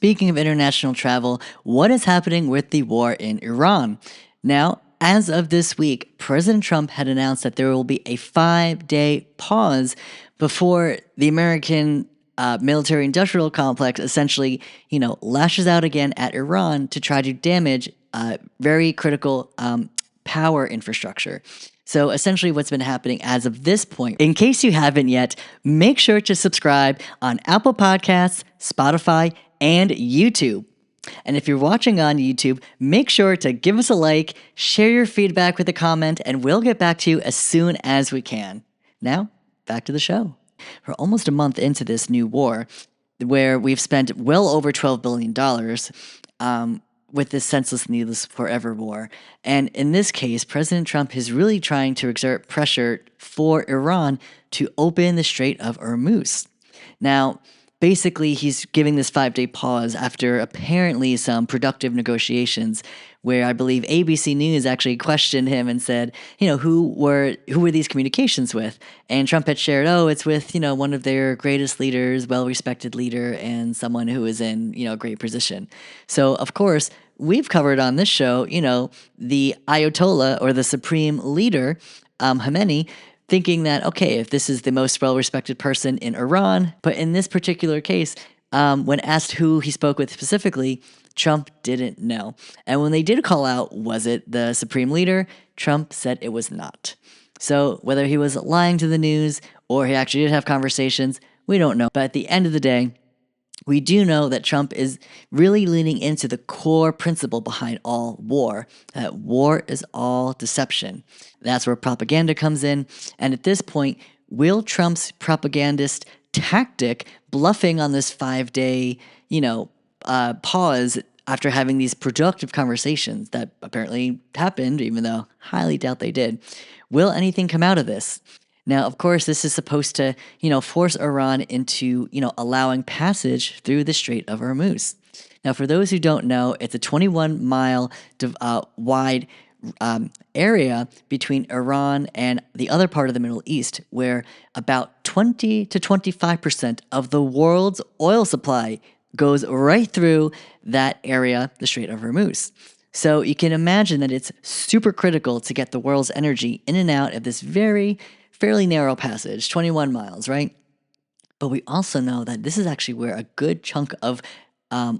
speaking of international travel, what is happening with the war in Iran? Now, as of this week, President Trump had announced that there will be a 5-day pause before the American military industrial complex essentially, lashes out again at Iran to try to damage very critical power infrastructure. So essentially what's been happening as of this point, in case you haven't yet, make sure to subscribe on Apple Podcasts, Spotify, and YouTube. And if you're watching on YouTube, make sure to give us a like, share your feedback with a comment, and we'll get back to you as soon as we can. Now, back to the show. We're almost a month into this new war, where we've spent well over $12 billion with this senseless, needless, forever war. And in this case, President Trump is really trying to exert pressure for Iran to open the Strait of Hormuz. Now, basically, he's giving this 5-day pause after apparently some productive negotiations where I believe ABC News actually questioned him and said, who were these communications with? And Trump had shared, it's with, one of their greatest leaders, well-respected leader, and someone who is in, a great position. So, of course, we've covered on this show, the Ayatollah or the supreme leader, Khamenei, thinking that, okay, if this is the most well-respected person in Iran, but in this particular case, when asked who he spoke with specifically, Trump didn't know. And when they did call out, was it the supreme leader? Trump said it was not. So whether he was lying to the news or he actually did have conversations, we don't know. But at the end of the day, we do know that Trump is really leaning into the core principle behind all war, that war is all deception. That's where propaganda comes in. And at this point, will Trump's propagandist tactic, bluffing on this 5-day, pause after having these productive conversations that apparently happened, even though highly doubt they did, will anything come out of this? Now, of course, this is supposed to, force Iran into, allowing passage through the Strait of Hormuz. Now, for those who don't know, it's a 21-mile wide area between Iran and the other part of the Middle East, where about 20 to 25% of the world's oil supply goes right through that area, the Strait of Hormuz. So you can imagine that it's super critical to get the world's energy in and out of this fairly narrow passage, 21 miles, right? But we also know that this is actually where a good chunk of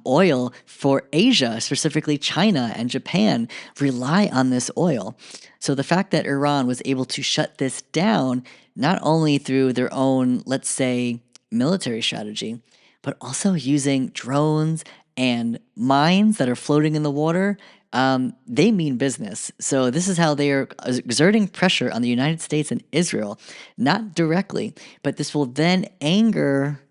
oil for Asia, specifically China and Japan, rely on this oil. So the fact that Iran was able to shut this down, not only through their own, let's say, military strategy, but also using drones and mines that are floating in the water, they mean business. So this is how they are exerting pressure on the United States and Israel, not directly, but this will then anger,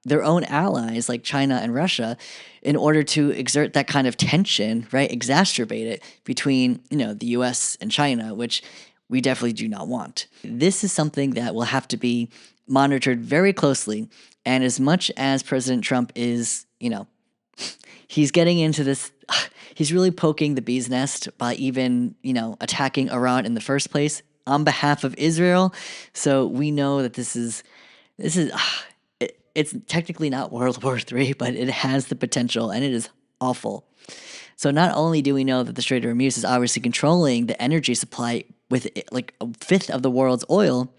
their own allies like China and Russia in order to exert that kind of tension, right? Exacerbate it between, the US and China, which we definitely do not want. This is something that will have to be monitored very closely. And as much as President Trump is, he's getting into this, he's really poking the bee's nest by even, attacking Iran in the first place on behalf of Israel. So we know that it's technically not World War III, but it has the potential and it is awful. So not only do we know that the Strait of Hormuz is obviously controlling the energy supply with like a fifth of the world's oil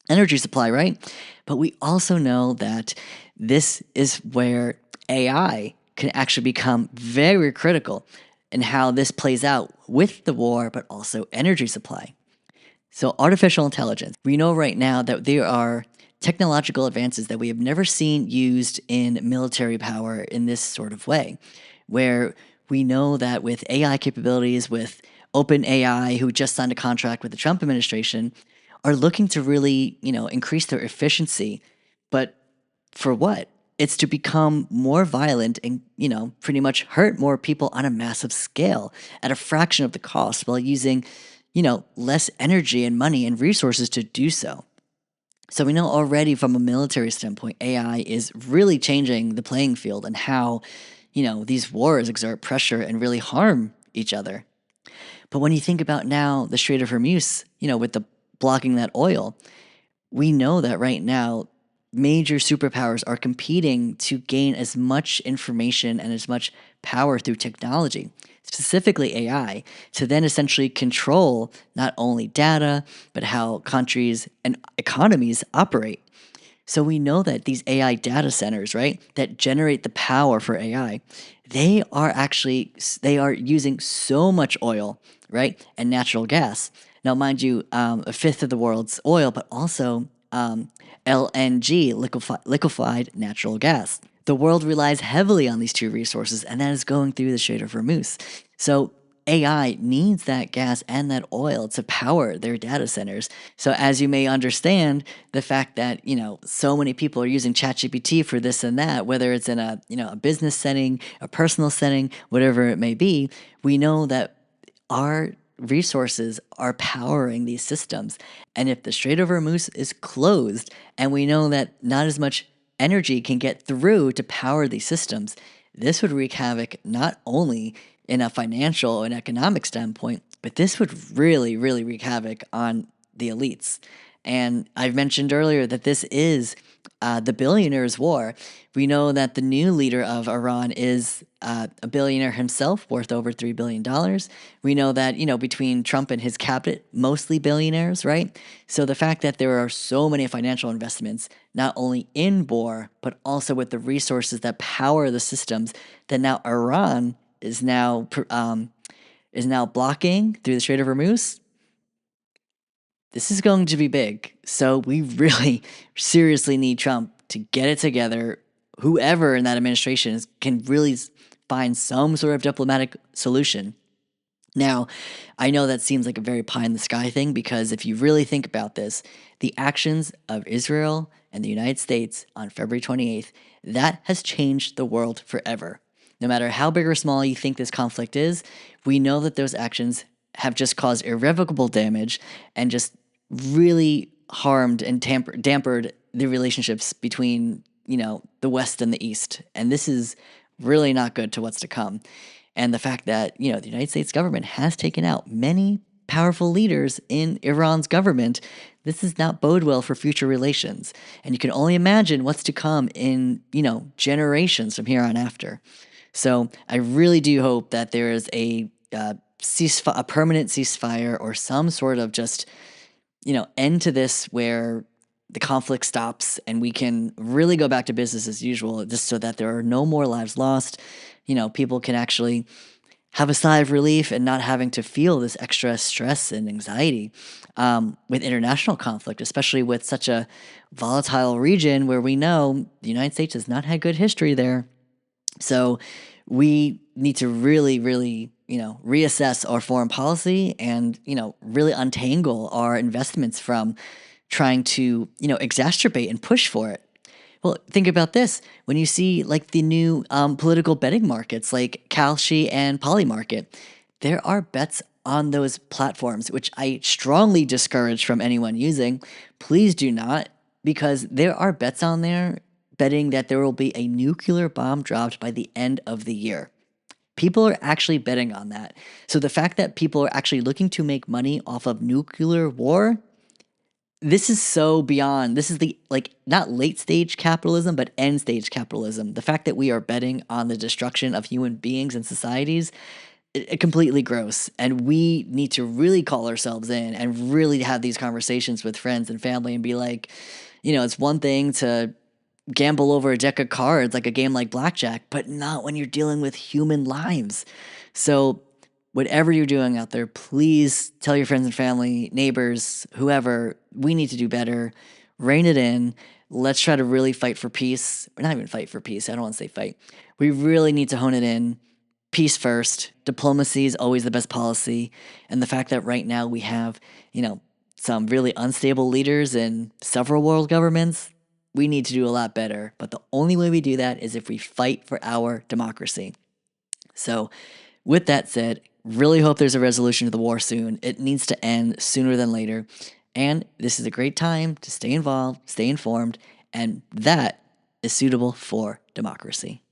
energy supply, right? But we also know that this is where AI can actually become very critical in how this plays out with the war, but also energy supply. So artificial intelligence. We know right now that there are technological advances that we have never seen used in military power in this sort of way, where we know that with AI capabilities, with OpenAI, who just signed a contract with the Trump administration, are looking to really, increase their efficiency. But for what? It's to become more violent and, pretty much hurt more people on a massive scale at a fraction of the cost while using, less energy and money and resources to do so. So we know already from a military standpoint, AI is really changing the playing field and how, these wars exert pressure and really harm each other. But when you think about now the Strait of Hormuz, with the blocking that oil, we know that right now major superpowers are competing to gain as much information and as much power through technology, specifically AI, to then essentially control not only data, but how countries and economies operate. So we know that these AI data centers, right, that generate the power for AI, they are using so much oil, right, and natural gas. Now, mind you, a fifth of the world's oil, but also LNG, liquefied natural gas. The world relies heavily on these two resources, and that is going through the Strait of Hormuz. So AI needs that gas and that oil to power their data centers. So as you may understand, the fact that, so many people are using ChatGPT for this and that, whether it's in a business setting, a personal setting, whatever it may be, we know that our resources are powering these systems. And if the Strait of Hormuz is closed and we know that not as much energy can get through to power these systems, this would wreak havoc not only in a financial and economic standpoint, but this would really, really wreak havoc on the elites. And I've mentioned earlier that this is the billionaire's war. We know that the new leader of Iran is a billionaire himself, worth over $3 billion. We know that, between Trump and his cabinet, mostly billionaires, right? So the fact that there are so many financial investments, not only in war, but also with the resources that power the systems that now Iran is now blocking through the Strait of Hormuz, this is going to be big. So we really seriously need Trump to get it together. Whoever in that administration can really find some sort of diplomatic solution. Now, I know that seems like a very pie in the sky thing because if you really think about this, the actions of Israel and the United States on February 28th, that has changed the world forever. No matter how big or small you think this conflict is, we know that those actions have just caused irrevocable damage and just really harmed and dampered the relationships between, the West and the East. And this is really not good to what's to come. And the fact that, the United States government has taken out many powerful leaders in Iran's government, this does not bode well for future relations. And you can only imagine what's to come in, generations from here on after. So I really do hope that there is a permanent ceasefire or some sort of just, end to this where the conflict stops and we can really go back to business as usual, just so that there are no more lives lost. People can actually have a sigh of relief and not having to feel this extra stress and anxiety with international conflict, especially with such a volatile region where we know the United States has not had good history there. So we need to really, really, reassess our foreign policy and, really untangle our investments from trying to, exacerbate and push for it. Well, think about this. When you see like the new political betting markets like Kalshi and Polymarket, there are bets on those platforms, which I strongly discourage from anyone using. Please do not, because there are bets on there betting that there will be a nuclear bomb dropped by the end of the year. People are actually betting on that. So the fact that people are actually looking to make money off of nuclear war, this is so beyond. This is the not late stage capitalism, but end stage capitalism. The fact that we are betting on the destruction of human beings and societies, completely gross. And we need to really call ourselves in and really have these conversations with friends and family and be like, it's one thing to gamble over a deck of cards like a game like blackjack, but not when you're dealing with human lives. So whatever you're doing out there, please tell your friends and family, neighbors, whoever, we need to do better. Rein it in. Let's try to really fight for peace. Or not even fight for peace. I don't want to say fight. We really need to hone it in. Peace first. Diplomacy is always the best policy. And the fact that right now we have, some really unstable leaders in several world governments, we need to do a lot better. But the only way we do that is if we fight for our democracy. So with that said, really hope there's a resolution to the war soon. It needs to end sooner than later. And this is a great time to stay involved, stay informed, and that is suitable for democracy.